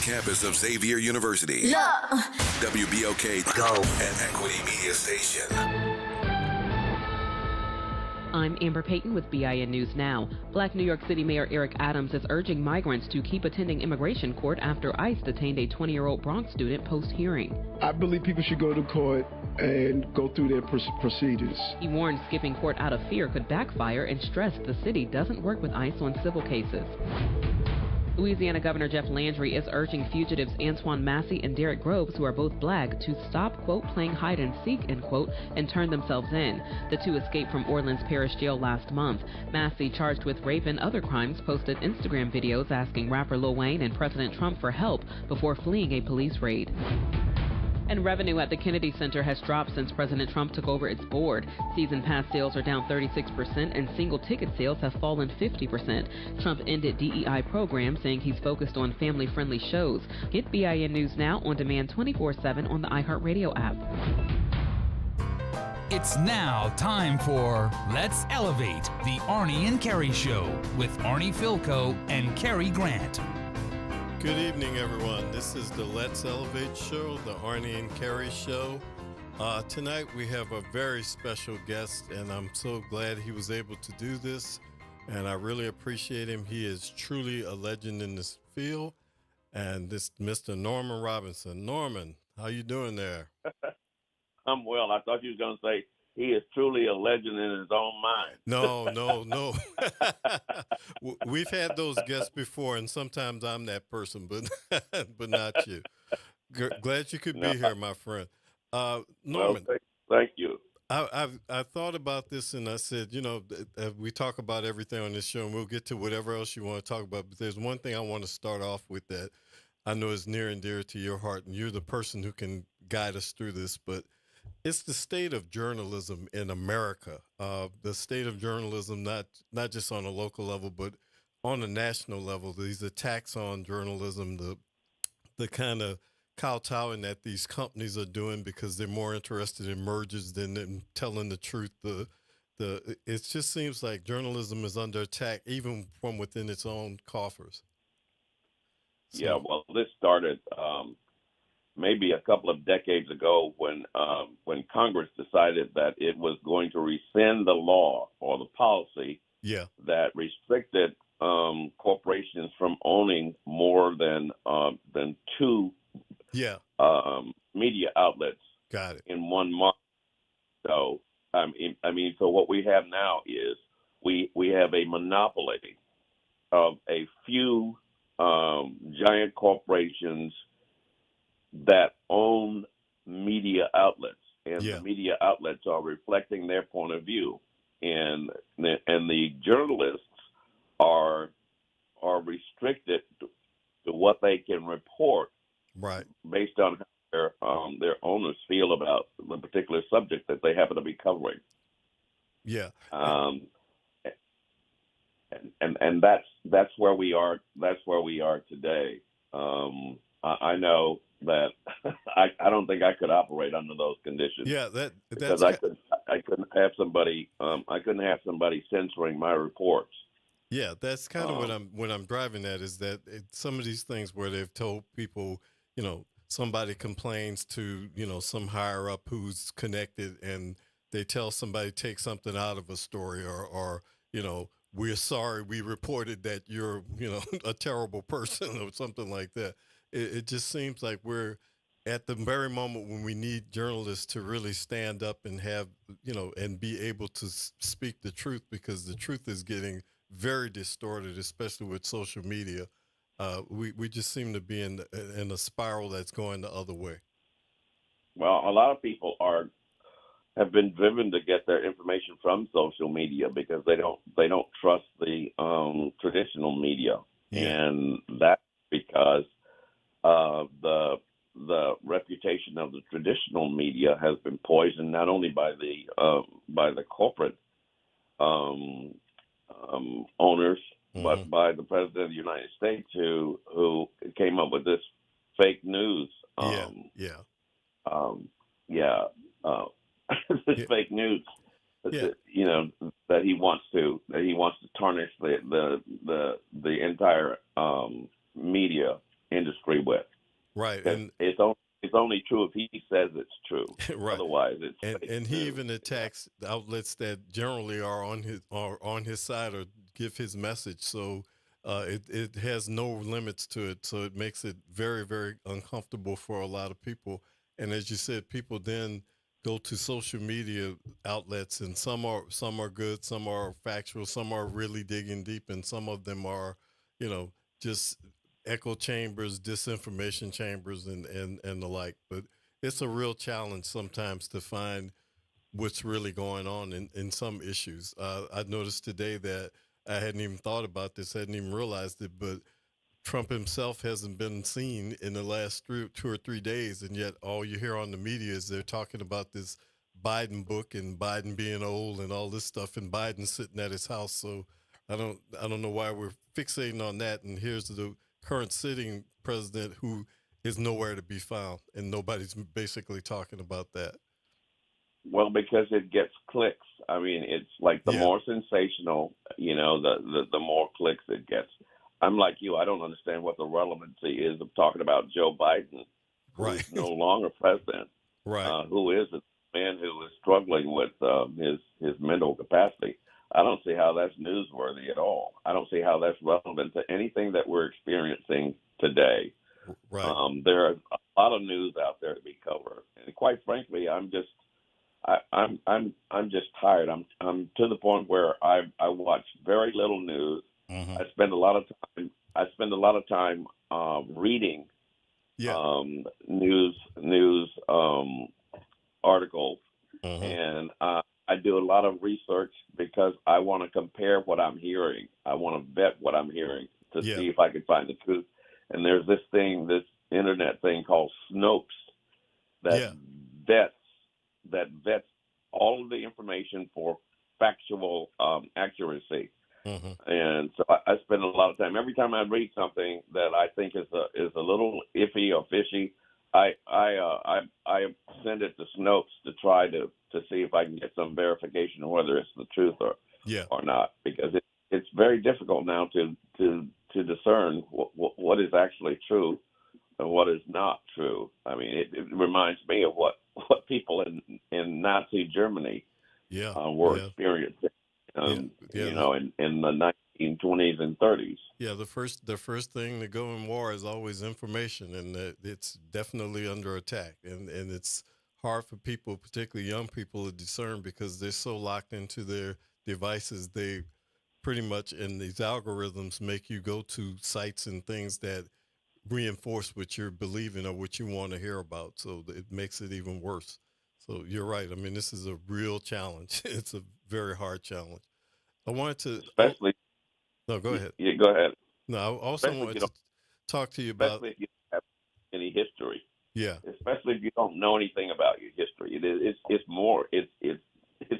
campus of Xavier University. Look. WBOK Go and Equity Media Station. I'm Amber Payton with BIN News Now. Black New York City Mayor Eric Adams is urging migrants to keep attending immigration court after ICE detained a 20-year-old Bronx student post-hearing. I believe people should go to court and go through their procedures. He warned skipping court out of fear could backfire and stressed the city doesn't work with ICE on civil cases. Louisiana Governor Jeff Landry is urging fugitives Antoine Massey and Derek Groves, who are both black, to stop, quote, playing hide and seek, end quote, and turn themselves in. The two escaped from Orleans Parish Jail last month. Massey, charged with rape and other crimes, posted Instagram videos asking rapper Lil Wayne and President Trump for help before fleeing a police raid. And revenue at the Kennedy Center has dropped since President Trump took over its board. Season pass sales are down 36% and single ticket sales have fallen 50%. Trump ended DEI programs, saying he's focused on family-friendly shows. Get BIN News Now on demand 24/7 on the iHeartRadio app. It's now time for Let's Elevate, the Arnie and Cary Show with Arnie Filko and Cary Grant. Good evening, everyone. This is the Let's Elevate Show, the Arnie and Cary Show. Tonight we have a very special guest, and I'm so glad he was able to do this, and I really appreciate him. He is truly a legend in this field, and this Mr. Norman Robinson. Norman, how you doing there? I'm well. I thought you was going to say he is truly a legend in his own mind. No. We've had those guests before, and sometimes I'm that person, but not you. Glad you could be here, my friend. Norman. Well, thank you. I thought about this, and I said, we talk about everything on this show, and we'll get to whatever else you want to talk about. But there's one thing I want to start off with that I know is near and dear to your heart, and you're the person who can guide us through this, but it's the state of journalism in America. The state of journalism, not just on a local level, but on a national level. These attacks on journalism, the kind of kowtowing that these companies are doing because they're more interested in mergers than in telling the truth. It just seems like journalism is under attack, even from within its own coffers. So, yeah, well, this started maybe a couple of decades ago when Congress decided that it was going to rescind the law or the policy that restricted corporations from owning more than two media outlets. Got it. In one month. So so what we have now is we have a monopoly of a few giant corporations that own media outlets, and the media outlets are reflecting their point of view, and the journalists are restricted to what they can report, right, based on how their owners feel about the particular subject that they happen to be covering. Yeah. And that's where we are. That's where we are today. I know that I don't think I could operate under those conditions. Yeah, because I couldn't have somebody censoring my reports. Yeah, that's kind of what I'm driving at, is that some of these things where they've told people, somebody complains to, some higher up who's connected, and they tell somebody take something out of a story, or we're sorry we reported that you're, a terrible person or something like that. It just seems like we're at the very moment when we need journalists to really stand up and have, and be able to speak the truth, because the truth is getting very distorted, especially with social media. We just seem to be in a spiral that's going the other way. Well, a lot of people have been driven to get their information from social media because they don't trust the traditional media, and that's because the reputation of the traditional media has been poisoned not only by the corporate owners, but by the President of the United States, who came up with this fake news. This fake news. That he wants to tarnish the entire media industry with. Right, 'Cause and it's only true if he says it's true. right, Otherwise, it's fake and he news. even attacks the outlets that generally are on his side or give his message. So it has no limits to it. So it makes it very very uncomfortable for a lot of people. And as you said, people then go to social media outlets, and some are good, some are factual, some are really digging deep, and some of them are, just echo chambers, disinformation chambers, and the like. But it's a real challenge sometimes to find what's really going on in some issues. I noticed today that I hadn't even thought about this, hadn't even realized it, but Trump himself hasn't been seen in the last 2 or 3 days, and yet all you hear on the media is they're talking about this Biden book and Biden being old and all this stuff, and Biden sitting at his house. So I don't know why we're fixating on that. And here's the current sitting president who is nowhere to be found, and nobody's basically talking about that. Well, because it gets clicks. I mean, it's like the Yeah, more sensational, the more clicks it gets. I'm like you. I don't understand what the relevancy is of talking about Joe Biden, who's right, no longer president, right, who is a man who is struggling with his mental capacity. I don't see how that's newsworthy at all. I don't see how that's relevant to anything that we're experiencing today. right. There are a lot of news out there to be covered, and quite frankly, I'm just tired. I'm to the point where I watch very little news. Hmm. I spend a lot of time. I spend a lot of time reading Yeah. news articles, Hmm. and I do a lot of research because I want to compare what I'm hearing. I want to vet what I'm hearing to Yeah. see if I can find the truth. And there's this internet thing called Snopes that Yeah. vets vets all of the information for factual accuracy. Hmm. And so I spend a lot of time. Every time I read something that I think is a little iffy or fishy, I send it to Snopes to try to see if I can get some verification of whether it's the truth Yeah. or not, because it's very difficult now to discern what is actually true and what is not true. I mean, it reminds me of what people in Nazi Germany Yeah. were Yeah. experiencing, Yeah. Yeah. in the 1920s and 30s. Yeah, the first thing to go in war is always information, and it's definitely under attack, and it's hard for people, particularly young people, to discern because they're so locked into their devices. They pretty much, and these algorithms make you go to sites and things that reinforce what you're believing or what you want to hear about. So it makes it even worse. So you're right. I mean, this is a real challenge. It's a very hard challenge. I wanted to. Oh, Especially, no, go ahead. you go ahead. No, I also Especially if wanted you to don't, talk to you about. especially if you don't have any history. Yeah, Especially if you don't know anything about your history. It's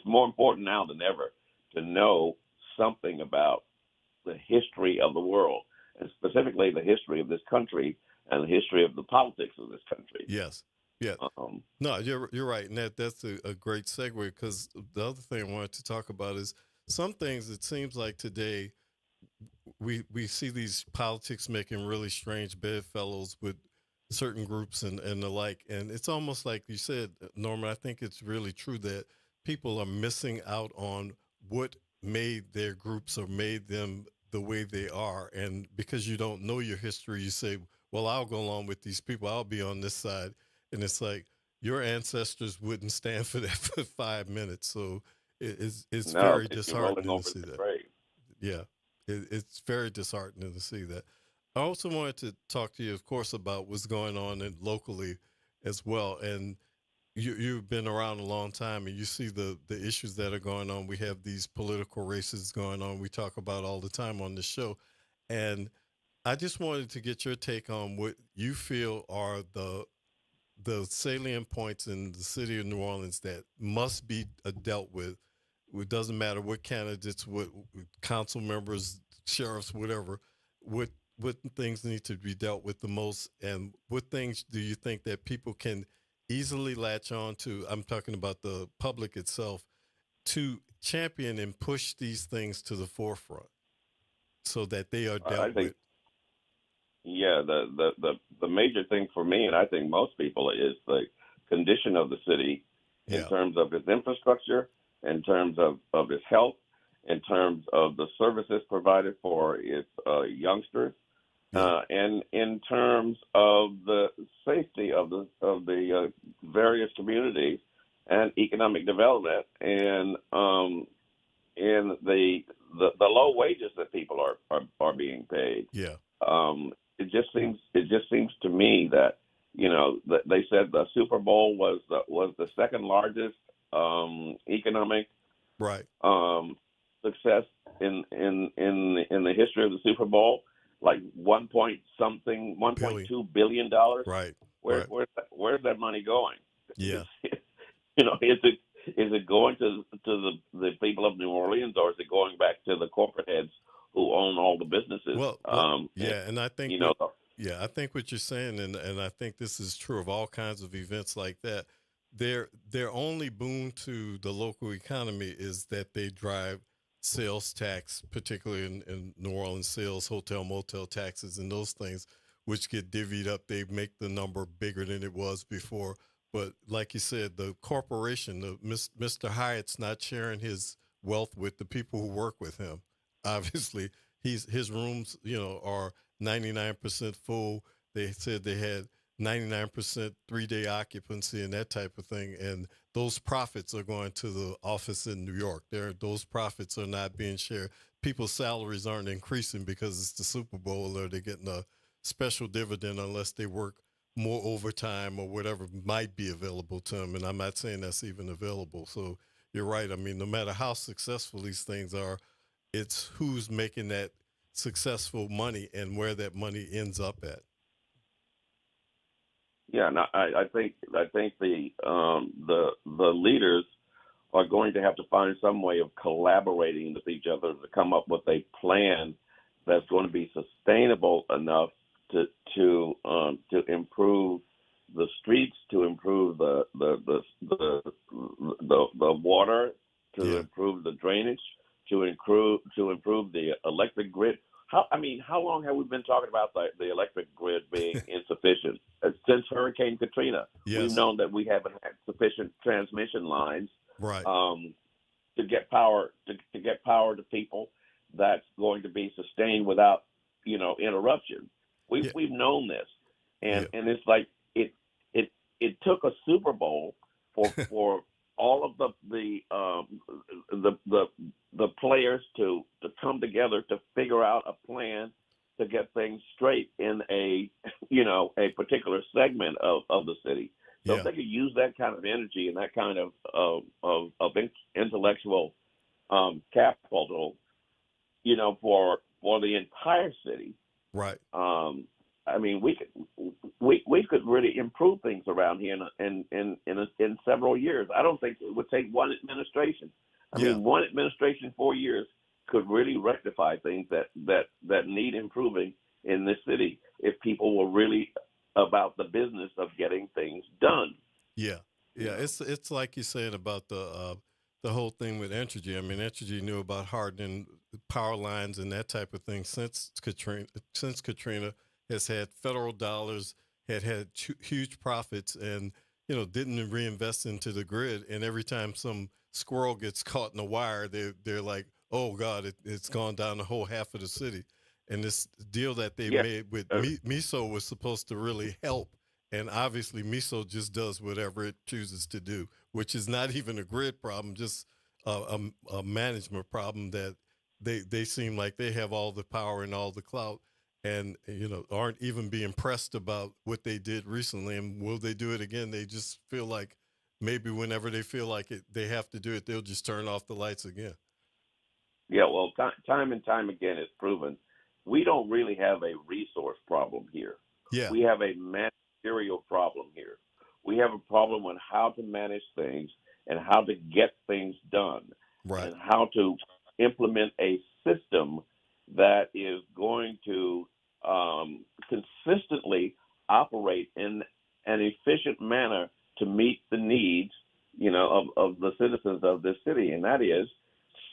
more important now than ever to know something about the history of the world, and specifically the history of this country and the history of the politics of this country. yes, yeah. Um, No, you're right, and that's a great segue because the other thing I wanted to talk about is some things. It seems like today we see these politics making really strange bedfellows with certain groups and the like, and it's almost like you said, Norman. I think it's really true that people are missing out on what made their groups or made them the way they are, and because you don't know your history, you say, "Well, I'll go along with these people. I'll be on this side," and it's like your ancestors wouldn't stand for that for 5 minutes. So it's no, very you're rolling disheartening to over see the that. grave. Yeah, it's very disheartening to see that. I also wanted to talk to you, of course, about what's going on locally as well. And you've been around a long time, and you see the issues that are going on. We have these political races going on. We talk about all the time on the show, and I just wanted to get your take on what you feel are the salient points in the city of New Orleans that must be dealt with. It doesn't matter what candidates, what council members, sheriffs, whatever. What things need to be dealt with the most, and what things do you think that people can easily latch on to? I'm talking about the public itself to champion and push these things to the forefront so that they are I dealt think with. Yeah, the major thing for me, and I think most people, is the condition of the city in Yeah. terms of its infrastructure, in terms of its health, in terms of the services provided for its youngsters, Yeah. and in terms of the safety of the various communities and economic development, and the low wages that people are being paid. Yeah. It just seems to me that that they said the Super Bowl was the second largest economic Right. success in the history of the Super Bowl, like Billion. $1.2 billion. Right. Where, Right. where's that money going? Yeah. Is it going to the people of New Orleans, or is it going back to the corporate heads who own all the businesses? Well, yeah, and I think you know, I think what you're saying, and I think this is true of all kinds of events like that. Their only boon to the local economy is that they drive sales tax, particularly in New Orleans, sales, hotel, motel taxes, and those things, which get divvied up. They make the number bigger than it was before. But like you said, the corporation, Mr. Hyatt's not sharing his wealth with the people who work with him. Obviously, his rooms, are 99% full. They said they had 99% 3-day occupancy and that type of thing. And those profits are going to the office in New York. Those profits are not being shared. People's salaries aren't increasing because it's the Super Bowl, or they're getting a special dividend unless they work more overtime or whatever might be available to them. And I'm not saying that's even available. So you're right. I mean, no matter how successful these things are, it's who's making that successful money and where that money ends up at. yeah, and I think the leaders are going to have to find some way of collaborating with each other to come up with a plan that's going to be sustainable enough to improve the streets, to improve the water, to improve the drainage, to improve the electric grid. How long have we been talking about the electric grid being insufficient? Since Hurricane Katrina, we've known that we haven't had sufficient transmission lines, right, to get power to people that's going to be sustained without interruption. We've known this, and it's like it took a Super Bowl for all of the players to come together to figure out a plan to get things straight in a particular segment of the city. So if they could use that kind of energy and that kind of intellectual capital, for the entire city, right. We could really improve things around here in several years. I don't think it would take one administration. One administration, 4 years, could really rectify things that need improving in this city if people were really about the business of getting things done. Yeah. It's like you said about the whole thing with Entergy. I mean, Entergy knew about hardening power lines and that type of thing since Katrina. Since Katrina has had federal dollars, had huge profits, and didn't reinvest into the grid. And every time some squirrel gets caught in a wire, they're like, "Oh God, it's gone down the whole half of the city." And this deal that they made with MISO was supposed to really help. And obviously, MISO just does whatever it chooses to do, which is not even a grid problem, just a management problem that they seem like they have all the power and all the clout, and aren't even being pressed about what they did recently. And will they do it again? They just feel like maybe whenever they feel like they have to do it, they'll just turn off the lights again. Yeah, well, time and time again, it's proven we don't really have a resource problem here. Yeah. We have a managerial problem here. We have a problem on how to manage things and how to get things done, right, and how to implement a system that is going to consistently operate in an efficient manner to meet the needs, of the citizens of this city. And that is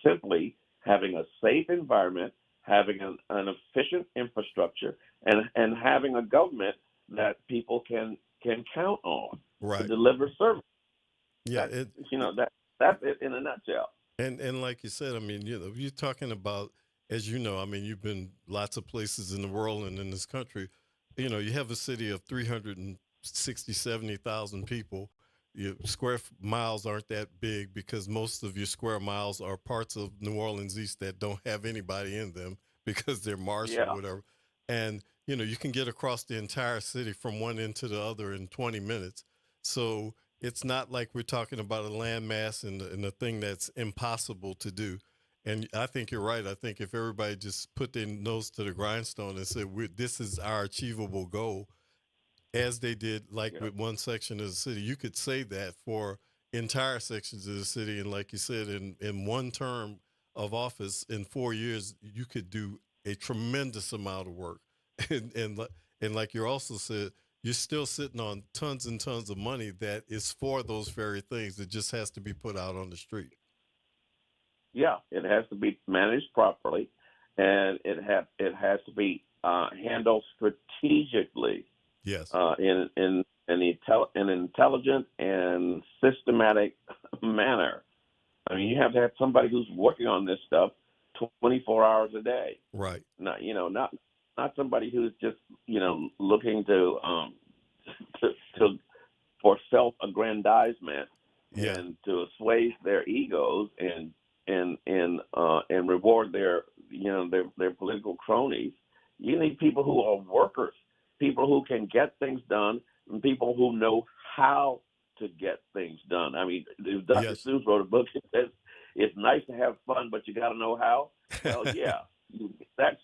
simply having a safe environment, having an efficient infrastructure, and having a government that people can count on to deliver service. Yeah, that's it in a nutshell. And like you said, I mean, you're talking about, as you know, I mean, you've been lots of places in the world and in this country. You have a city of 70,000 people. Your square miles aren't that big because most of your square miles are parts of New Orleans East that don't have anybody in them because they're marsh or whatever. And, you can get across the entire city from one end to the other in 20 minutes. So it's not like we're talking about a landmass and a thing that's impossible to do. And I think you're right. I think if everybody just put their nose to the grindstone and said, this is our achievable goal, as they did with one section of the city, you could say that for entire sections of the city. And like you said, in one term of office, in 4 years, you could do a tremendous amount of work. And like you also said, you're still sitting on tons and tons of money that is for those very things. It just has to be put out on the street. Yeah, it has to be managed properly, and it has to be handled strategically. Yes. In an intelligent and systematic manner. I mean, you have to have somebody who's working on this stuff 24 hours a day. Right. Not somebody who's just looking to for self-aggrandizement and to assuage their egos and reward their political cronies. You need people who are workers, people who can get things done, and people who know how to get things done. I mean, Dr. Seuss wrote a book that says it's nice to have fun, but you got to know how. Well, yeah, that's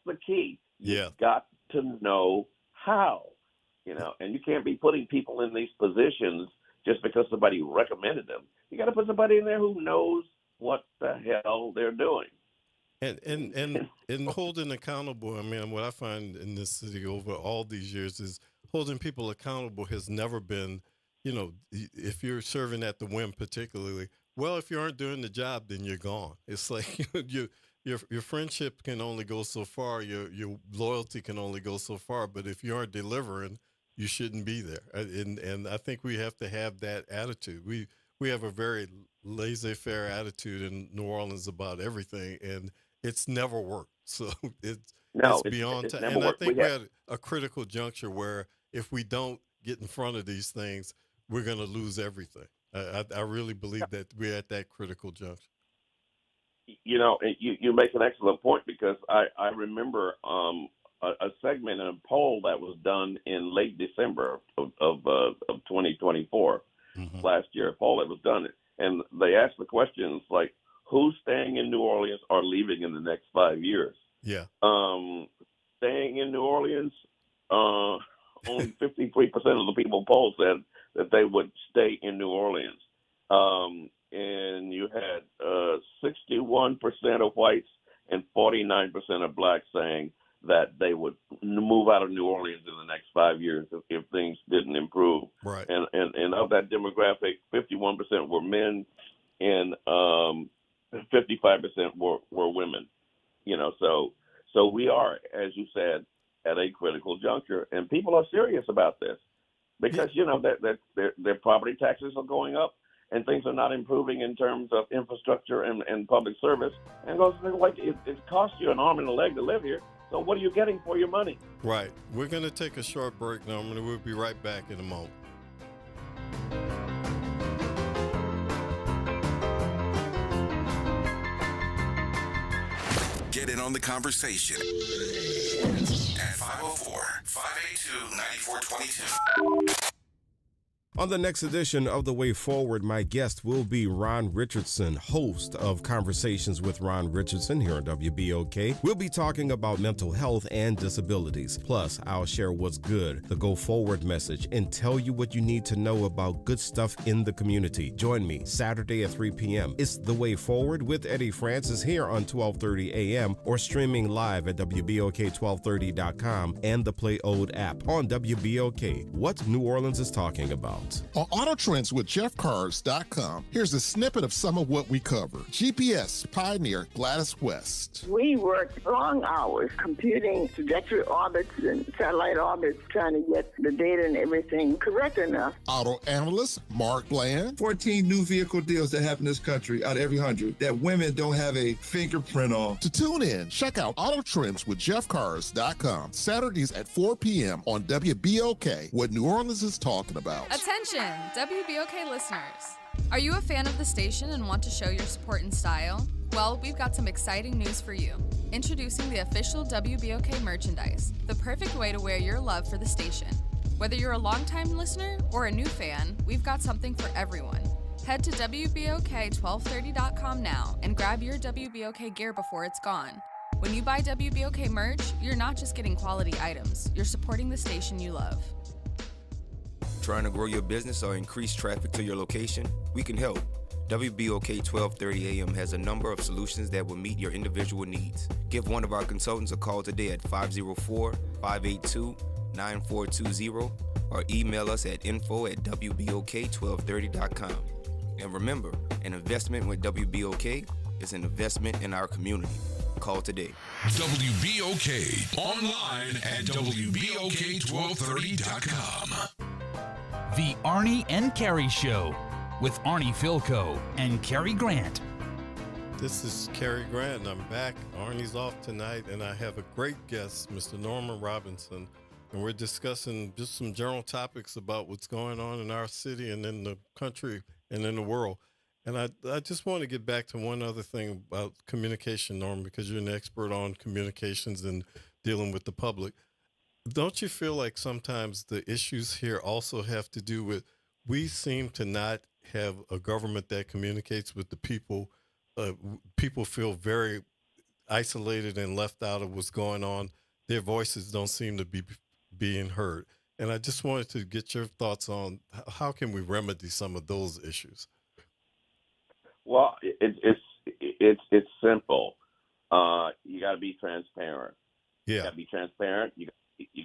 the key. You've got to know how, and you can't be putting people in these positions just because somebody recommended them. You got to put somebody in there who knows what the hell they're doing. And holding accountable, I mean, what I find in this city over all these years is holding people accountable has never been, if you're serving at the whim particularly, well, if you aren't doing the job, then you're gone. It's like your friendship can only go so far, your loyalty can only go so far, but if you aren't delivering, you shouldn't be there. And I think we have to have that attitude. We have a very laissez-faire attitude in New Orleans about everything, and it's never worked. So it's beyond time. And I think we're at a critical juncture where if we don't get in front of these things, we're going to lose everything. I really believe that we're at that critical juncture. You make an excellent point, because I remember a segment in a poll that was done in late December of 2024, last year, a poll that was done, and they asked the questions like, who's staying in New Orleans or leaving in the next 5 years? Yeah. Staying in New Orleans, only 53% of the people polled said that they would stay in New Orleans. And you had 61% of whites and 49% of blacks saying that they would move out of New Orleans in the next 5 years if things didn't improve. Right. And of that demographic, 51% were men and 55% were women. So we are, as you said, at a critical juncture, and people are serious about this because that their property taxes are going up, and things are not improving in terms of infrastructure and public service. And those things, like it costs you an arm and a leg to live here. So what are you getting for your money? Right. We're going to take a short break now, and we'll be right back in a moment. Get in on the conversation at 504-582-9422. On the next edition of The Way Forward, my guest will be Ron Richardson, host of Conversations with Ron Richardson here on WBOK. We'll be talking about mental health and disabilities. Plus, I'll share what's good, the Go Forward message, and tell you what you need to know about good stuff in the community. Join me Saturday at 3 p.m. It's The Way Forward with Eddie Francis here on 1230 a.m. or streaming live at WBOK1230.com and the Play Ode app on WBOK. What New Orleans is talking about. Trends. On Auto Trends with JeffCars.com, here's a snippet of some of what we cover. GPS pioneer Gladys West. We worked long hours computing trajectory orbits and satellite orbits, trying to get the data and everything correct enough. Auto analyst Mark Bland. 14 new vehicle deals that happen in this country out of every 100 that women don't have a fingerprint on. To tune in, check out Auto Trends with JeffCars.com, Saturdays at 4 p.m. on WBOK, what New Orleans is talking about. Attention, WBOK listeners. Are you a fan of the station and want to show your support and style? Well, we've got some exciting news for you. Introducing the official WBOK merchandise, the perfect way to wear your love for the station. Whether you're a longtime listener or a new fan, we've got something for everyone. Head to WBOK1230.com now and grab your WBOK gear before it's gone. When you buy WBOK merch, you're not just getting quality items, you're supporting the station you love. Trying to grow your business or increase traffic to your location? We can help. WBOK 1230 AM has a number of solutions that will meet your individual needs. Give one of our consultants a call today at 504-582-9420 or email us at info@WBOK1230.com. And remember, an investment with WBOK is an investment in our community. Call today. WBOK online at WBOK1230.com. The Arnie and Cary Show with Arnie Philco and Cary Grant. This is Cary Grant, and I'm back. Arnie's off tonight, and I have a great guest, Mr. Norman Robinson, and we're discussing just some general topics about what's going on in our city and in the country and in the world. And I just want to get back to one other thing about communication, Norman, because you're an expert on communications and dealing with the public. Don't you feel like sometimes the issues here also have to do with we seem to not have a government that communicates with the people? People feel very isolated and left out of what's going on. Their voices don't seem to be being heard. And I just wanted to get your thoughts on how can we remedy some of those issues? Well, it's simple. You got to be transparent. Yeah. You got to be transparent. You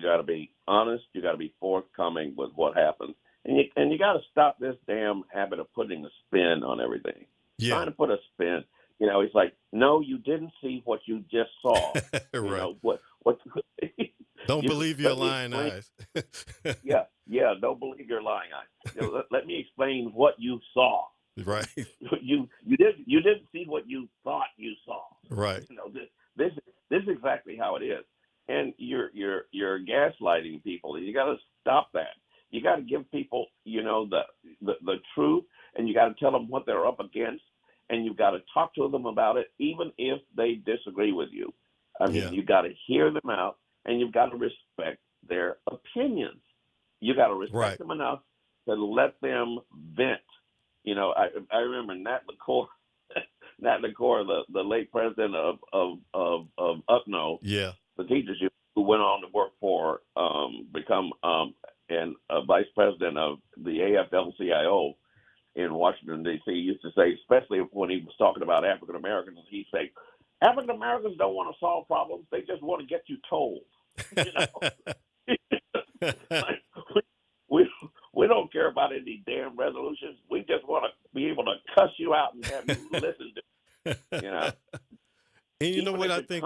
got to be honest. You got to be forthcoming with what happens, and you got to stop this damn habit of putting a spin on everything. Yeah. Trying to put a spin. It's like, no, you didn't see what you just saw. Right. What? Don't believe your lying eyes. Yeah. Don't believe your lying eyes. Let me explain what you saw. Right. You didn't see what you thought you saw. Right. This is exactly how it is. And you're gaslighting people. You got to stop that. You got to give people, the truth, and you got to tell them what they're up against, and you've got to talk to them about it, even if they disagree with you. You got to hear them out, and you've got to respect their opinions. You got to respect them enough to let them vent. I remember Nat LaCour, the late president of UPNO, the teachers who went on to work for, become vice president of the AFL-CIO in Washington, D.C., used to say, especially when he was talking about African Americans, he'd say, African Americans don't want to solve problems; they just want to get you told. We don't care about any damn resolutions. We just want to be able to cuss you out and have you listen to it, And you know what I think?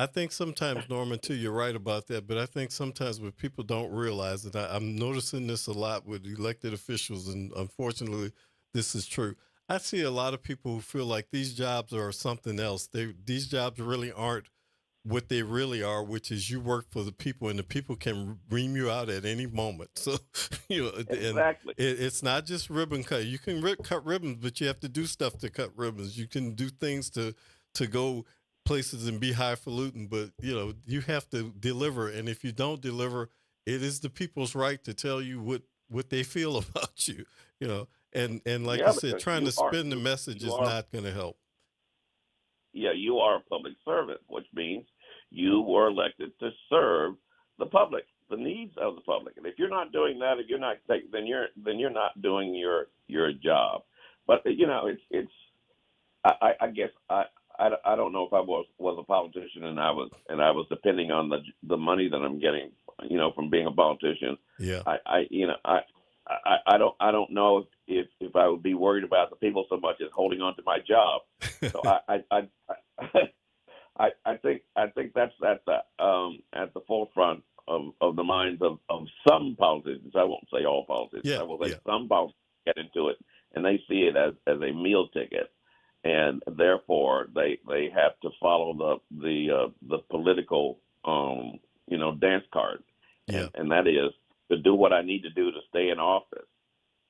I think sometimes, Norman, too, you're right about that. But I think sometimes what people don't realize, and I'm noticing this a lot with elected officials, and unfortunately, this is true. I see a lot of people who feel like these jobs are something else. These jobs really aren't what they really are, which is you work for the people, and the people can ream you out at any moment. So, exactly. It's not just ribbon cut. You can cut ribbons, but you have to do stuff to cut ribbons. You can do things to go places and be highfalutin, but you have to deliver. And if you don't deliver, it is the people's right to tell you what they feel about you. And like you said, trying to spin the message is not going to help. Yeah, you are a public servant, which means you were elected to serve the public, the needs of the public. And if you're not doing that, if you're not, then you're not doing your job. But it's I guess I don't know if I was a politician and I was depending on the money that I'm getting, from being a politician. Yeah. I I don't know if I would be worried about the people so much as holding on to my job. So I think that's at the forefront of the minds of some politicians. I won't say all politicians. Yeah, I will say yeah. some politicians get into it, and they see it as a meal ticket, and therefore they have to follow the political dance card, and that is to do what I need to do to stay in office,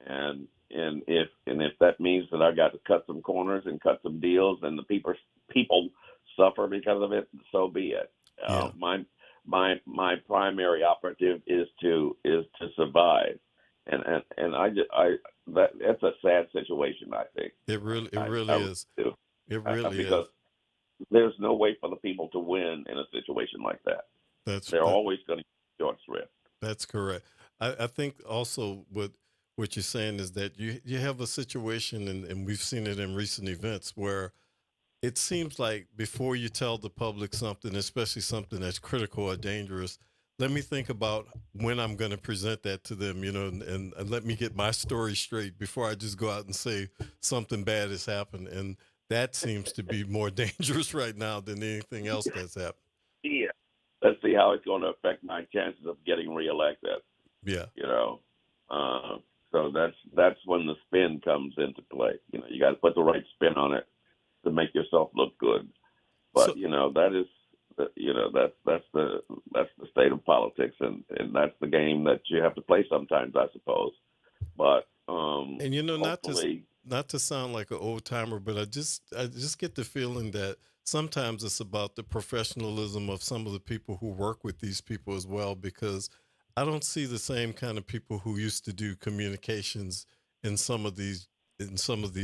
and if that means that I got to cut some corners and cut some deals, and the people suffer because of it, so be it. My primary operative is to survive, and that's a sad situation. I think it really is. Do. It really because is. there's no way for the people to win in a situation like that. They're always going to get short shrift. That's correct. I think also what you're saying is that you have a situation, and we've seen it in recent events, where it seems like before you tell the public something, especially something that's critical or dangerous, let me think about when I'm going to present that to them, and let me get my story straight before I just go out and say something bad has happened. And that seems to be more dangerous right now than anything else that's happened. Yeah. Let's see how it's going to affect my chances of getting reelected. Yeah. So that's when the spin comes into play. You got to put the right spin on it to make yourself look good. But that is, that's the state of politics, and that's the game that you have to play sometimes, I suppose. But and not to sound like an old timer, but I just get the feeling that sometimes it's about the professionalism of some of the people who work with these people as well, because I don't see the same kind of people who used to do communications in some of these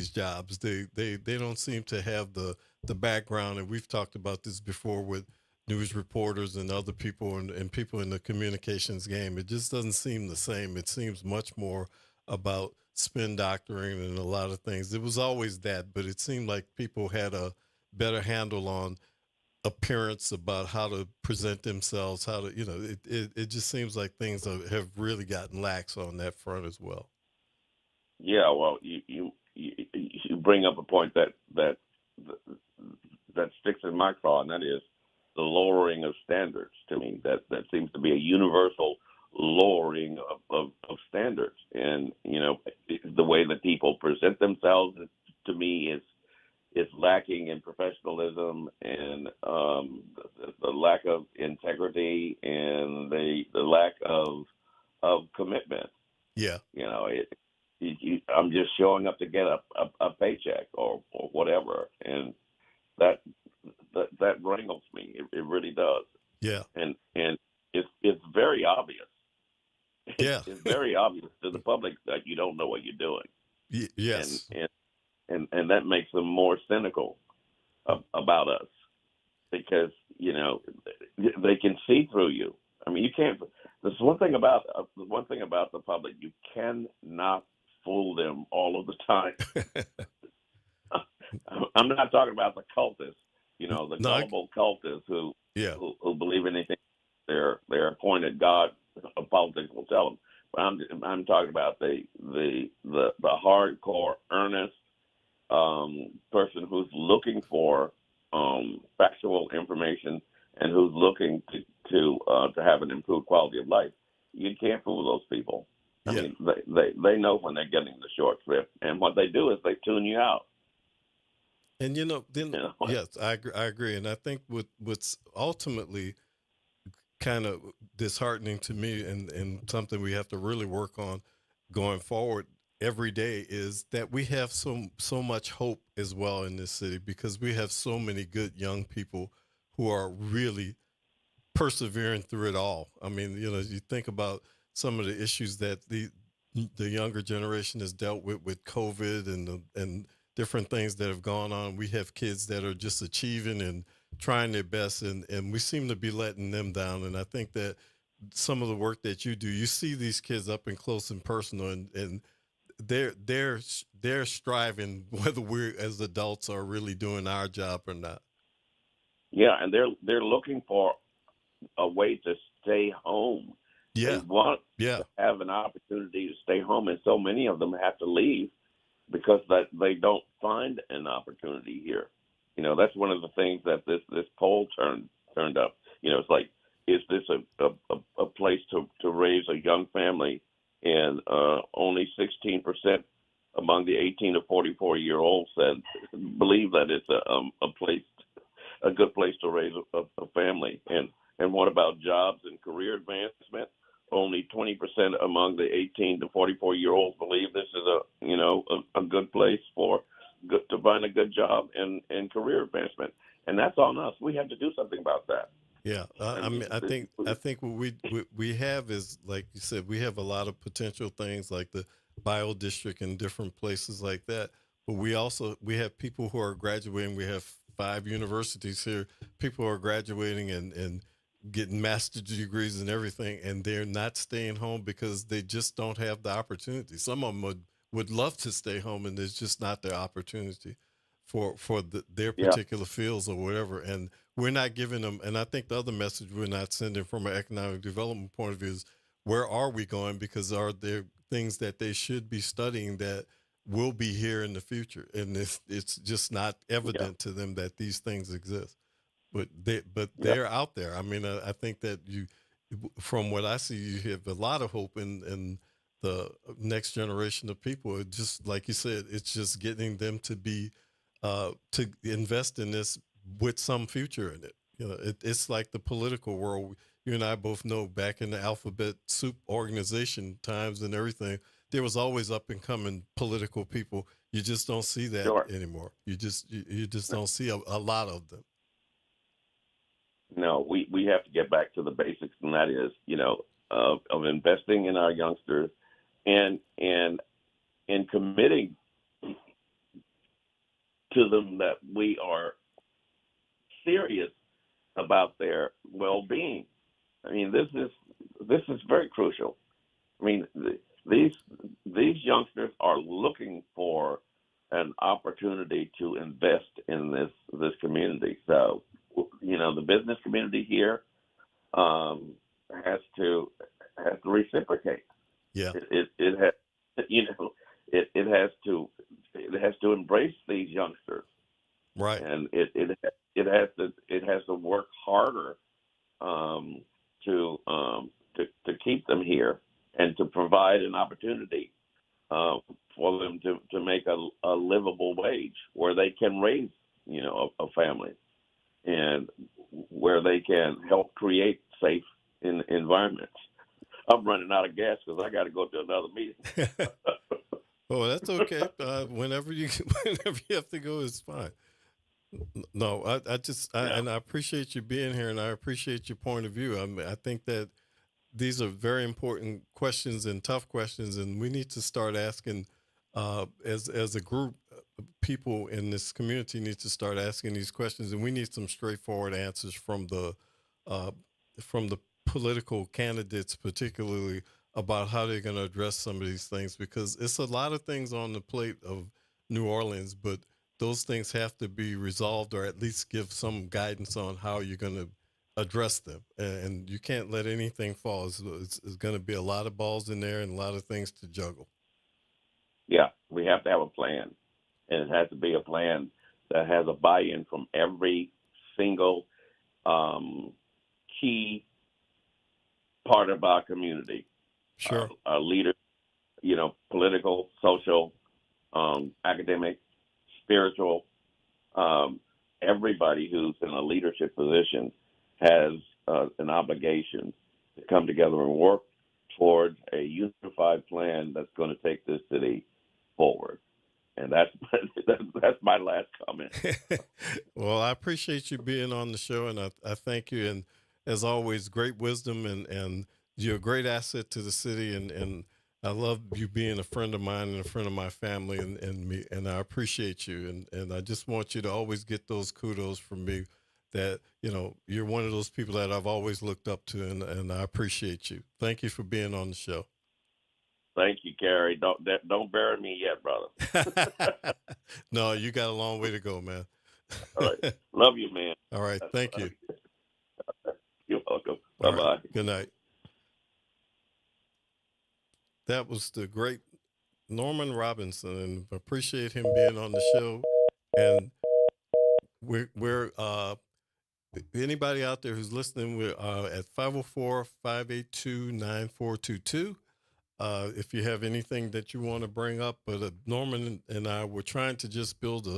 jobs. They don't seem to have the background, and we've talked about this before with news reporters and other people and people in the communications game. It just doesn't seem the same. It seems much more about spin doctoring and a lot of things. It was always that, but it seemed like people had a better handle on appearance, about how to present themselves, how to, it just seems like things have really gotten lax on that front as well. Yeah, well, you bring up a point that sticks in my craw, and that is the lowering of standards. To me, that seems to be a universal lowering of standards, and the way that people present themselves, to me, is lacking in professionalism and the lack of integrity and the lack of commitment. Yeah, I'm just showing up to get a paycheck or whatever, and that wrangles me. It really does. Yeah, and it's very obvious. Yeah, it's very obvious to the public that you don't know what you're doing. Yes, and that makes them more cynical about us, because they can see through you. I mean, you can't. There's one thing about the public: you cannot fool them all of the time. I'm not talking about the cultists, the gullible cultists who believe anything their appointed God of politics will tell them. But I'm talking about the hardcore, earnest person who's looking for factual information and who's looking to have an improved quality of life. You can't fool those people. I mean, they know when they're getting the short shrift, and what they do is they tune you out. And yes, I agree, and I think what's ultimately kind of disheartening to me, and something we have to really work on going forward every day, is that we have so much hope as well in this city, because we have so many good young people who are really persevering through it all. I mean, you think about some of the issues that the younger generation has dealt with COVID and different things that have gone on. We have kids that are just achieving and trying their best, and we seem to be letting them down. And I think that some of the work that you do, you see these kids up and close and personal, and they're striving, whether we as adults are really doing our job or not. Yeah, and they're looking for a way to stay home Yeah. They want Yeah. to have an opportunity to stay home, and so many of them have to leave because that they don't find an opportunity here. That's one of the things that this poll turned up. It's like, is this a place to raise a young family? And only 16% among the 18 to 44-year-olds believe that it's a good place to raise a family. And what about jobs and career advancement? Only 20% among the 18 to 44-year-olds believe this is a good place to find a good job and career advancement. And that's on us. We have to do something about that. Yeah, I think what we have is, like you said, we have a lot of potential things like the bio district and different places like that. But we have people who are graduating. We have 5 universities here. People are graduating and getting master's degrees and everything, and they're not staying home because they just don't have the opportunity. Some of them would love to stay home, and there's just not the opportunity for their particular fields or whatever. And we're not giving them. And I think the other message we're not sending from an economic development point of view is, where are we going? Because are there things that they should be studying that will be here in the future? And it's just not evident to them that these things exist. But they're out there. I mean, I think that from what I see, you have a lot of hope in the next generation of people. It just, like you said, it's just getting them to be to invest in this with some future in it. It's like the political world. You and I both know, back in the alphabet soup organization times and everything, there was always up and coming political people. You just don't see that anymore. You just don't see a lot of them. No, we have to get back to the basics, and that is, of investing in our youngsters and committing to them that we are serious about their well-being. I mean, this is very crucial. I mean, these youngsters are looking for an opportunity to invest in this community. So, the business community here has to reciprocate. Yeah, it has to embrace these youngsters, right? And it has to work harder to keep them here and to provide an opportunity for them to make a livable wage where they can raise a family, and where they can help create safe environments. I'm running out of gas because I got to go to another meeting. Oh, that's okay. Whenever you have to go, it's fine. No, and I appreciate you being here, and I appreciate your point of view. I mean, I think that these are very important questions and tough questions, and we need to start asking, as a group, people in this community need to start asking these questions, and we need some straightforward answers from the political candidates, particularly about how they're going to address some of these things, because it's a lot of things on the plate of New Orleans, but those things have to be resolved, or at least give some guidance on how you're going to address them. And you can't let anything fall. It's going to be a lot of balls in there and a lot of things to juggle. Yeah, we have to have a plan, and it has to be a plan that has a buy-in from every single key part of our community. Sure. Our leaders, political, social, academic, spiritual, everybody who's in a leadership position has an obligation to come together and work towards a unified plan that's going to take this city forward. And that's my last comment. Well, I appreciate you being on the show, and I thank you. And as always, great wisdom, and you're a great asset to the city. And I love you being a friend of mine and a friend of my family, and me. And I appreciate you. And I just want you to always get those kudos from me, that, you're one of those people that I've always looked up to, and I appreciate you. Thank you for being on the show. Thank you, Cary. Don't bury me yet, brother. No, you got a long way to go, man. All right. Love you, man. All right. Thank you. You're welcome. Bye-bye. Right. Good night. That was the great Norman Robinson, and appreciate him being on the show. And we're anybody out there who's listening, we're at 504-582-9422. If you have anything that you want to bring up, but Norman and I were trying to just build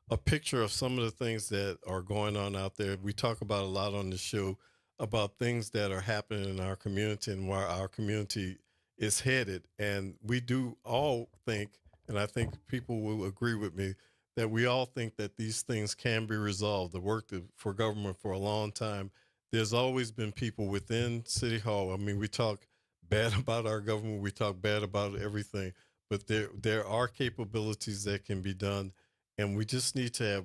a picture of some of the things that are going on out there. We talk about a lot on the show about things that are happening in our community and where our community is headed. And we do all think, and I think people will agree with me, that we all think that these things can be resolved. The work for government for a long time, there's always been people within City Hall. I mean, we talk bad about our government, we talk bad about everything, but there are capabilities that can be done, and we just need to have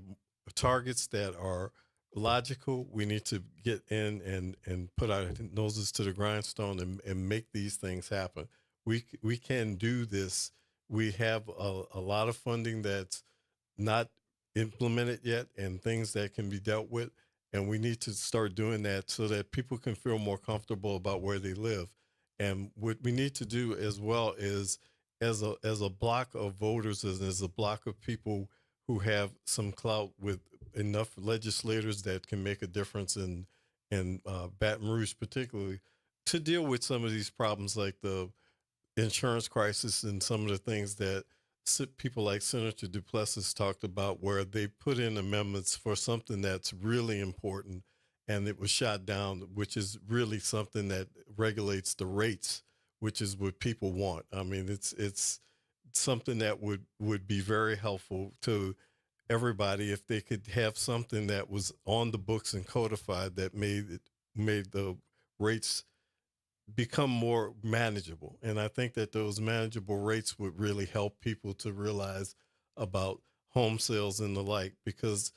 targets that are logical. We need to get in and put our noses to the grindstone and make these things happen. We can do this. We have a lot of funding that's not implemented yet and things that can be dealt with. And we need to start doing that so that people can feel more comfortable about where they live. And what we need to do as well is, as a block of voters, as a block of people who have some clout with enough legislators that can make a difference in Baton Rouge, particularly, to deal with some of these problems like the insurance crisis and some of the things that people like Senator Duplessis talked about, where they put in amendments for something that's really important and it was shot down, which is really something that regulates the rates, which is what people want. I mean, it's something that would be very helpful to everybody if they could have something that was on the books and codified that made the rates become more manageable. And I think that those manageable rates would really help people to realize about home sales and the like, because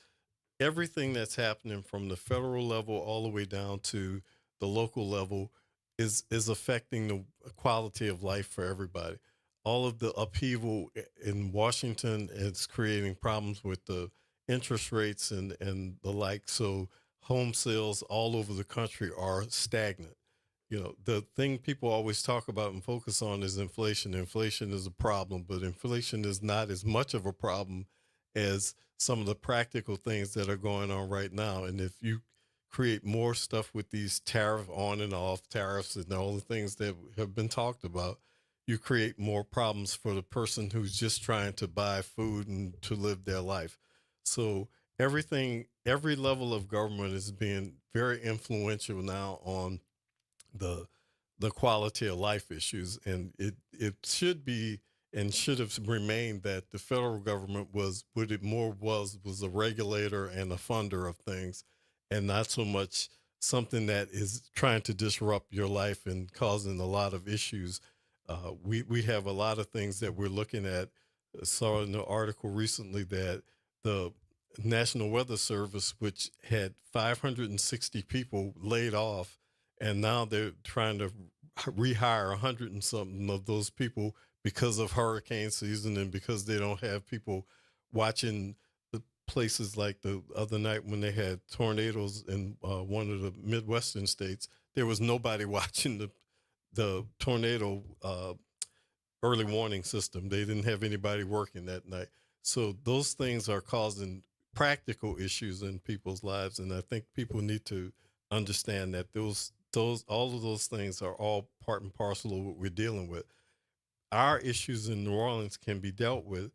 everything that's happening from the federal level all the way down to the local level is affecting the quality of life for everybody. All of the upheaval in Washington is creating problems with the interest rates and the like. So home sales all over the country are stagnant. You know, the thing people always talk about and focus on is inflation. Inflation is a problem, but inflation is not as much of a problem as some of the practical things that are going on right now. And if you create more stuff with these tariff on and off tariffs and all the things that have been talked about, you create more problems for the person who's just trying to buy food and to live their life. So every level of government is being very influential now on the quality of life issues, and it should be and should have remained that the federal government was what it more was a regulator and a funder of things, and not so much something that is trying to disrupt your life and causing a lot of issues. We have a lot of things that we're looking at. I saw in the article recently that the National Weather Service, which had 560 people laid off, and now they're trying to rehire 100 and something of those people because of hurricane season and because they don't have people watching the places like the other night when they had tornadoes in one of the Midwestern states. There was nobody watching the tornado early warning system. They didn't have anybody working that night. So those things are causing practical issues in people's lives, and I think people need to understand that those all of those things are all part and parcel of what we're dealing with. Our issues in New Orleans can be dealt with.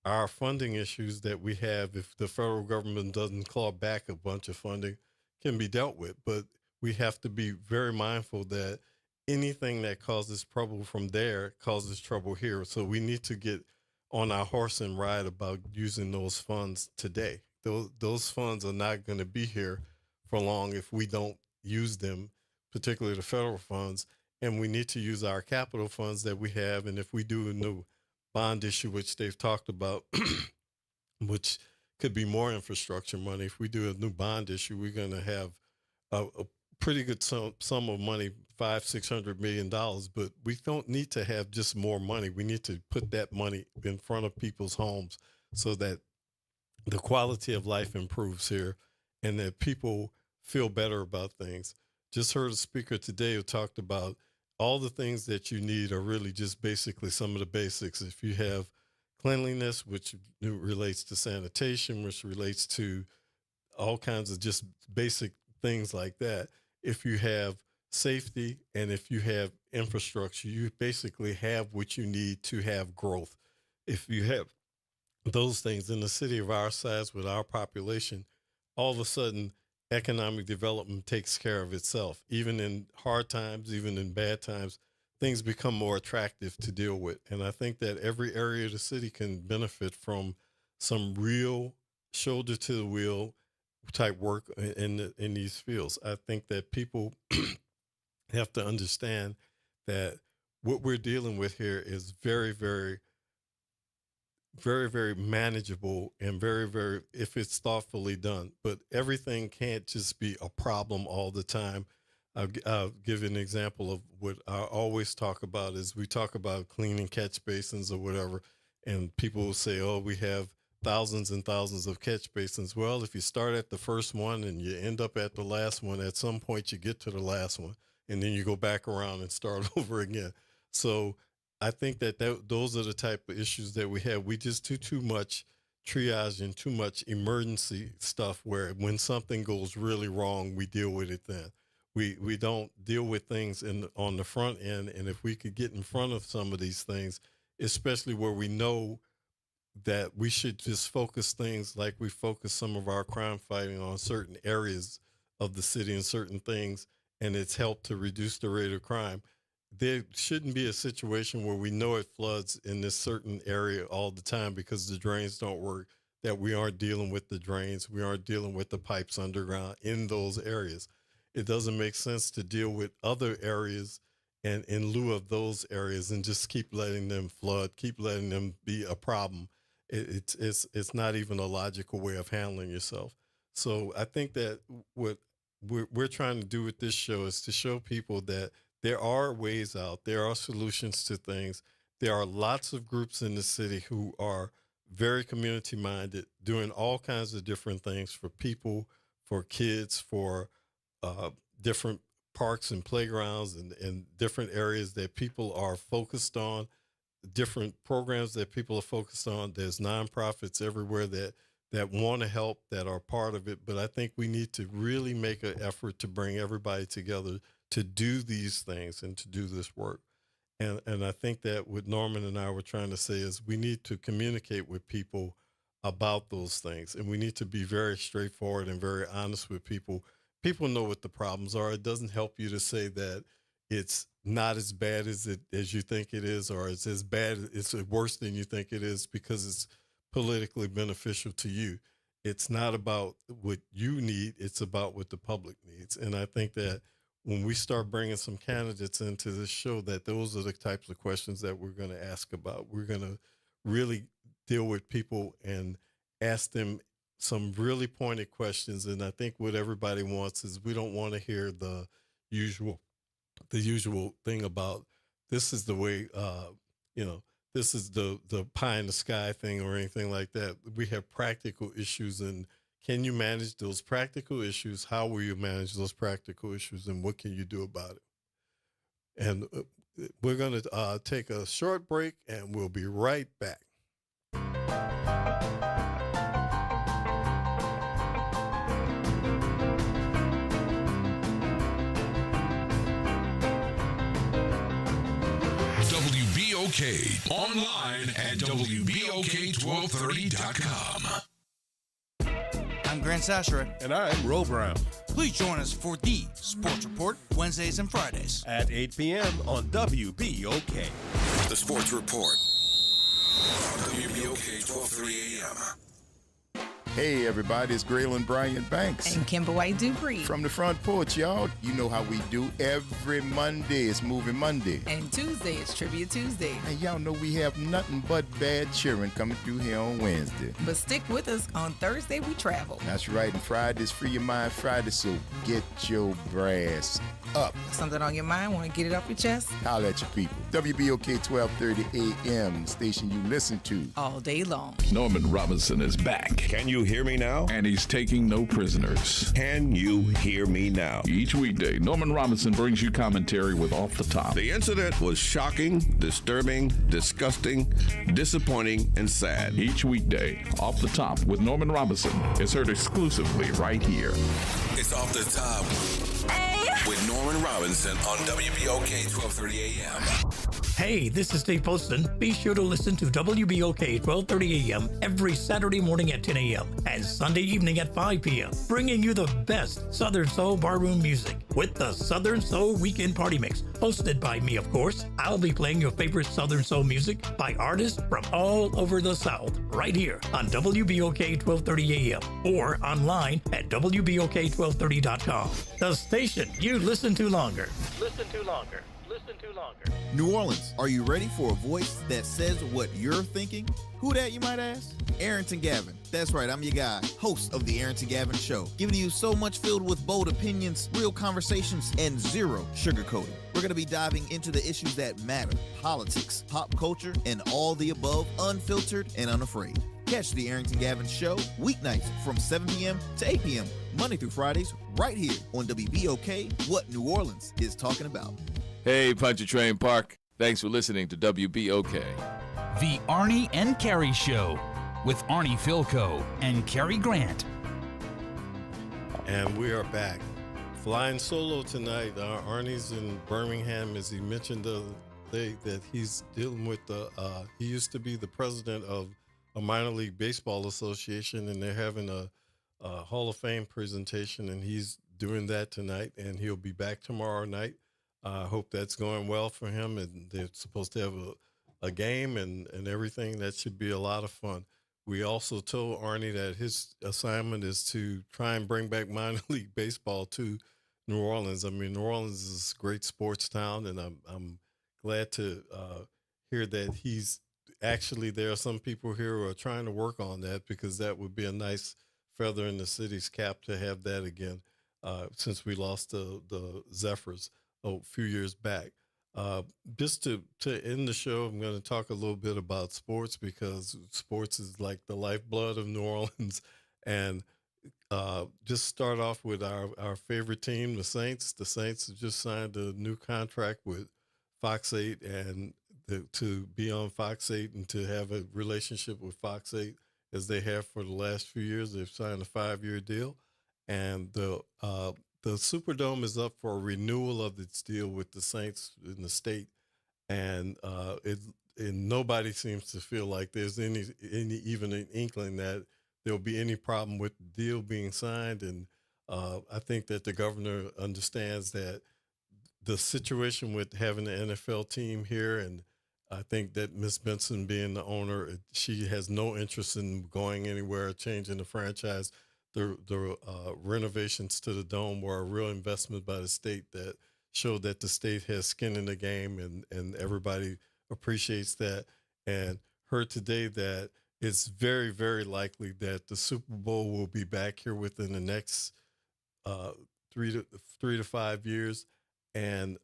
Our funding issues that we have, if the federal government doesn't claw back a bunch of funding, can be dealt with. But we have to be very mindful that anything that causes trouble from there causes trouble here. So we need to get on our horse and ride about using those funds today. Those funds are not going to be here for long if we don't use them, particularly the federal funds, and we need to use our capital funds that we have. And if we do a new bond issue, which they've talked about, which could be more infrastructure money, if we do a new bond issue, we're going to have a pretty good sum of money, $500-600 million. But we don't need to have just more money. We need to put that money in front of people's homes so that the quality of life improves here and that people feel better about things. Just heard a speaker today who talked about all the things that you need are really just basically some of the basics. If you have cleanliness, which relates to sanitation, which relates to all kinds of just basic things like that. If you have safety and if you have infrastructure, you basically have what you need to have growth. If you have those things in a city of our size with our population, all of a sudden economic development takes care of itself. Even in hard times, even in bad times, things become more attractive to deal with. And I think that every area of the city can benefit from some real shoulder to the wheel type work in these fields. I think that people have to understand that what we're dealing with here is very, very, very, very manageable and very, very, if it's thoughtfully done. But everything can't just be a problem all the time. I'll give you an example of what I always talk about is we talk about cleaning catch basins or whatever, and people will say, oh, we have thousands and thousands of catch basins. Well, if you start at the first one and you end up at the last one, at some point you get to the last one, and then you go back around and start over again. So I think that those are the type of issues that we have. We just do too much triage and too much emergency stuff where when something goes really wrong, we deal with it then. We don't deal with things on the front end. And if we could get in front of some of these things, especially where we know that we should just focus things like we focus some of our crime fighting on certain areas of the city and certain things, and it's helped to reduce the rate of crime. There shouldn't be a situation where we know it floods in this certain area all the time because the drains don't work, that we aren't dealing with the drains, we aren't dealing with the pipes underground in those areas. It doesn't make sense to deal with other areas and in lieu of those areas and just keep letting them flood, keep letting them be a problem. It's not even a logical way of handling yourself. So I think that what we're trying to do with this show is to show people that there are ways out. There are solutions to things. There are lots of groups in the city who are very community minded, doing all kinds of different things for people, for kids, for different parks and playgrounds and different areas that people are focused on, different programs that people are focused on. There's nonprofits everywhere that want to help, that are part of it. But I think we need to really make an effort to bring everybody together to do these things and to do this work. And I think that what Norman and I were trying to say is we need to communicate with people about those things. And we need to be very straightforward and very honest with people. People know what the problems are. It doesn't help you to say that it's not as bad as you think it is, or it's as bad, it's worse than you think it is because it's politically beneficial to you. It's not about what you need. It's about what the public needs. And I think that when we start bringing some candidates into this show, that those are the types of questions that we're going to ask about. We're going to really deal with people and ask them some really pointed questions. And I think what everybody wants is we don't want to hear the usual thing about this is the way, this is the pie in the sky thing or anything like that. We have practical issues, and can you manage those practical issues? How will you manage those practical issues, and what can you do about it? And we're going to take a short break, and we'll be right back. WBOK, online at WBOK1230.com. I'm Grant Sashra. And I'm Ro Brown. Please join us for the Sports Report, Wednesdays and Fridays. At 8 p.m. on WBOK. The Sports Report on WBOK 1230 AM. Hey everybody, it's Graylin Bryant Banks. And Kimber White Dupree. From the front porch, y'all. You know how we do. Every Monday is Movie Monday. And Tuesday is Trivia Tuesday. And y'all know we have nothing but bad cheering coming through here on Wednesday. But stick with us. On Thursday, we travel. That's right. And Friday's Free Your Mind Friday, so get your brass up. Something on your mind? Want to get it off your chest? Holla at your people. WBOK 1230 AM, the station you listen to all day long. Norman Robinson is back. Can you hear me now? And he's taking no prisoners. Can you hear me now? Each weekday, Norman Robinson brings you commentary with Off the Top. The incident was shocking, disturbing, disgusting, disappointing, and sad. Each weekday, Off the Top with Norman Robinson is heard exclusively right here. It's Off the Top with Norman Robinson on WBOK 1230 AM. Hey, this is Dave Poston. Be sure to listen to WBOK 1230 AM every Saturday morning at 10 a.m. and Sunday evening at 5 p.m., bringing you the best Southern Soul barroom music with the Southern Soul Weekend Party Mix, hosted by me, of course. I'll be playing your favorite Southern Soul music by artists from all over the South, right here on WBOK 1230 AM or online at WBOK1230.com. The station you listen to longer. Listen to longer. Listen to longer. New Orleans, are you ready for a voice that says what you're thinking? Who that, you might ask? Arrington Gavin. That's right, I'm your guy, host of the Arrington Gavin Show, giving you so much filled with bold opinions, real conversations, and zero sugarcoating. We're going to be diving into the issues that matter, politics, pop culture, and all the above, unfiltered and unafraid. Catch the Arrington Gavin Show weeknights from 7 p.m. to 8 p.m., Monday through Fridays, right here on WBOK, what New Orleans is talking about. Hey, Pontchartrain Park. Thanks for listening to WBOK. The Arnie and Cary Show with Arnie Philco and Cary Grant. And we are back. Flying solo tonight. Arnie's in Birmingham, as he mentioned the other day, that he's dealing with he used to be the president of a minor league baseball association, and they're having a Hall of Fame presentation, and he's doing that tonight, and he'll be back tomorrow night. I hope that's going well for him, and they're supposed to have a game and everything. That should be a lot of fun. We also told Arnie that his assignment is to try and bring back minor league baseball to New Orleans. I mean, New Orleans is a great sports town, and I'm glad to hear that he's actually, there are some people here who are trying to work on that, because that would be a nice feather in the city's cap to have that again, since we lost the Zephyrs a few years back. Just to end the show, I'm going to talk a little bit about sports, because sports is like the lifeblood of New Orleans. And just start off with our favorite team, the Saints. The Saints have just signed a new contract with Fox 8, and to be on Fox 8 and to have a relationship with Fox 8 as they have for the last few years. They've signed a 5-year deal, and the Superdome is up for a renewal of its deal with the Saints in the state, and nobody seems to feel like there's any even an inkling that there'll be any problem with the deal being signed. And I think that the governor understands that the situation with having the NFL team here, and I think that Miss Benson being the owner, she has no interest in going anywhere, changing the franchise. The renovations to the Dome were a real investment by the state that showed that the state has skin in the game, and everybody appreciates that. And heard today that it's very, very likely that the Super Bowl will be back here within the next 3 to 5 years. And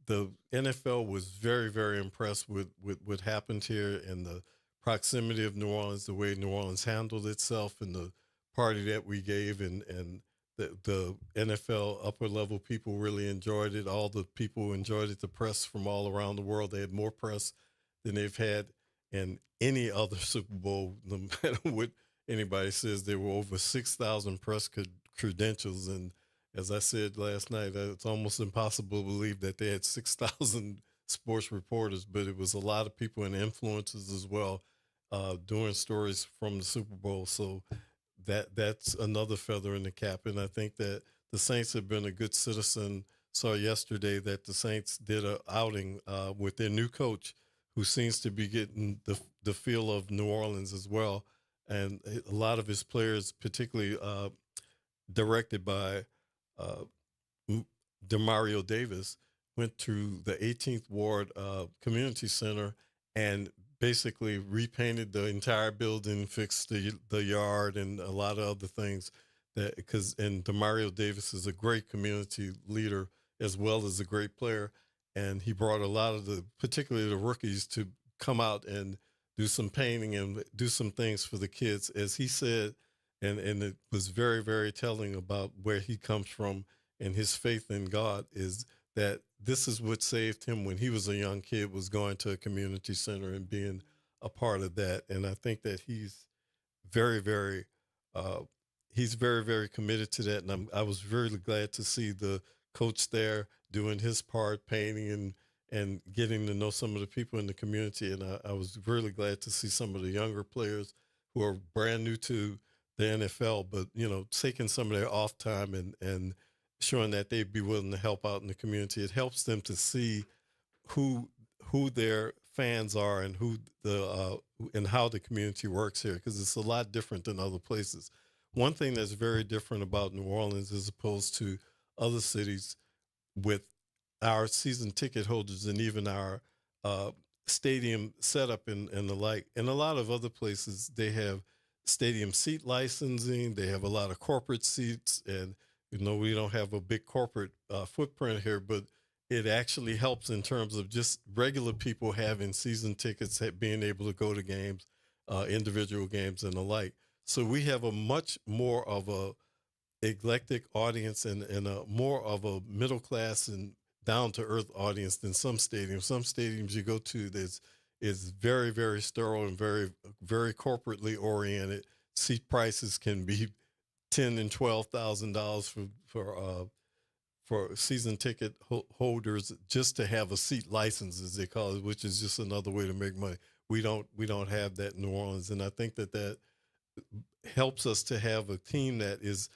the NFL was very, very impressed with what happened here, and the proximity of New Orleans, the way New Orleans handled itself, and the party that we gave, and the NFL upper level people really enjoyed it. All the people enjoyed it. The press from all around the world, they had more press than they've had in any other Super Bowl, no matter what anybody says. There were over 6,000 press credentials, and as I said last night, it's almost impossible to believe that they had 6,000 sports reporters, but it was a lot of people and influencers as well doing stories from the Super Bowl. So that's another feather in the cap. And I think that the Saints have been a good citizen. Saw yesterday that the Saints did an outing with their new coach, who seems to be getting the feel of New Orleans as well. And a lot of his players, particularly directed by Demario Davis, went to the 18th Ward Community Center and basically repainted the entire building, fixed the yard, and a lot of other things. And Demario Davis is a great community leader as well as a great player, and he brought a lot of particularly the rookies, to come out and do some painting and do some things for the kids. As he said, And it was very, very telling about where he comes from, and his faith in God is that this is what saved him when he was a young kid, was going to a community center and being a part of that. And I think that he's very, very very committed to that. And I was really glad to see the coach there doing his part, painting and getting to know some of the people in the community. And I was really glad to see some of the younger players who are brand new to the NFL, but, taking some of their off time and showing that they'd be willing to help out in the community. It helps them to see who their fans are and and how the community works here, because it's a lot different than other places. One thing that's very different about New Orleans as opposed to other cities with our season ticket holders and even our stadium setup and the like. In a lot of other places, they have stadium seat licensing. They have a lot of corporate seats, and we don't have a big corporate footprint here, but it actually helps in terms of just regular people having season tickets, being able to go to games, individual games and the like. So we have a much more of a eclectic audience and a more of a middle class and down to earth audience than some stadiums. Some stadiums you go to is very, very sterile and very, very corporately oriented. Seat prices can be $10,000 and $12,000 for season ticket holders just to have a seat license, as they call it, which is just another way to make money. We don't have that in New Orleans, and I think that helps us to have a team that is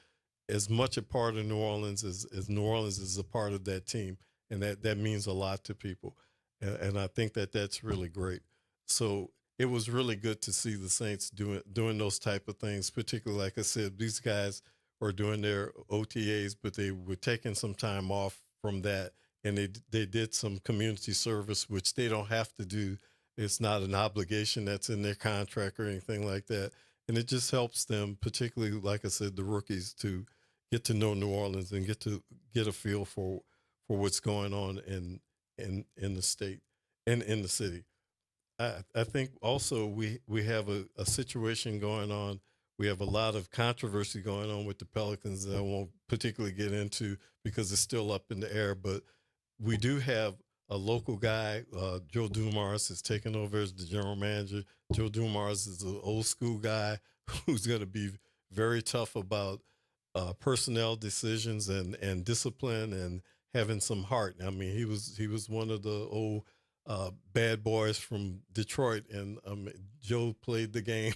as much a part of New Orleans as New Orleans is a part of that team, and that means a lot to people, and I think that's really great. So it was really good to see the Saints doing those type of things, particularly, like I said, these guys were doing their OTAs, but they were taking some time off from that, and they did some community service, which they don't have to do. It's not an obligation that's in their contract or anything like that. And it just helps them, particularly, like I said, the rookies, to get to know New Orleans and get a feel for what's going on in the state and in the city. I think also we have a situation going on. We have a lot of controversy going on with the Pelicans that I won't particularly get into because it's still up in the air. But we do have a local guy, Joe Dumars, is taking over as the general manager. Joe Dumars is an old school guy who's going to be very tough about personnel decisions and discipline and having some heart. I mean, he was one of the old bad boys from Detroit, and Joe played the game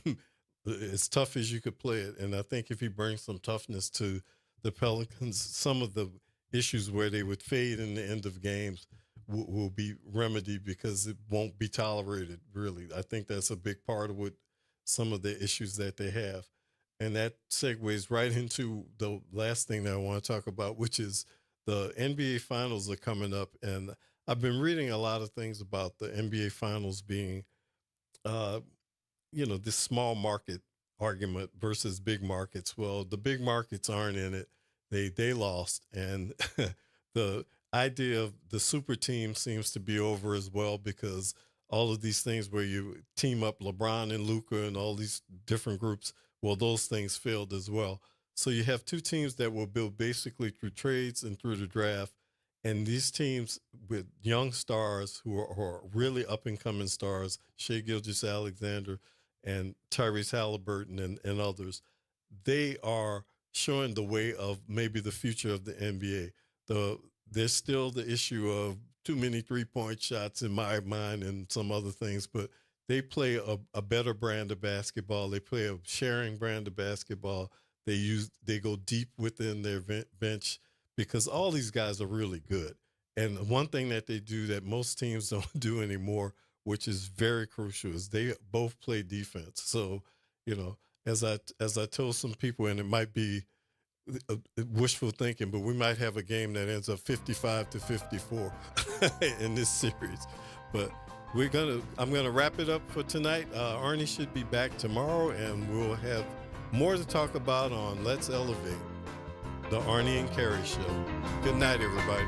as tough as you could play it. And I think if he brings some toughness to the Pelicans, some of the issues where they would fade in the end of games will be remedied because it won't be tolerated, really. I think that's a big part of what some of the issues that they have. And that segues right into the last thing that I want to talk about, which is the NBA Finals are coming up. And I've been reading a lot of things about the NBA Finals being, this small market argument versus big markets. Well, the big markets aren't in it. They lost. And the idea of the super team seems to be over as well, because all of these things where you team up LeBron and Luka and all these different groups, well, those things failed as well. So you have two teams that will build basically through trades and through the draft. And these teams with young stars who are really up-and-coming stars, Shai Gilgeous-Alexander and Tyrese Halliburton and others, they are showing the way of maybe the future of the NBA. There's still the issue of too many three-point shots in my mind and some other things, but they play a better brand of basketball. They play a sharing brand of basketball. They go deep within their bench because all these guys are really good. And one thing that they do that most teams don't do anymore, which is very crucial, is they both play defense. So, as I told some people, and it might be wishful thinking, but we might have a game that ends up 55-54 in this series. But I'm gonna wrap it up for tonight. Arnie should be back tomorrow, and we'll have more to talk about on Let's Elevate, the Arnie and Cary Show. Good night, everybody.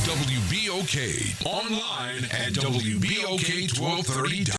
WBOK online at WBOK 1230.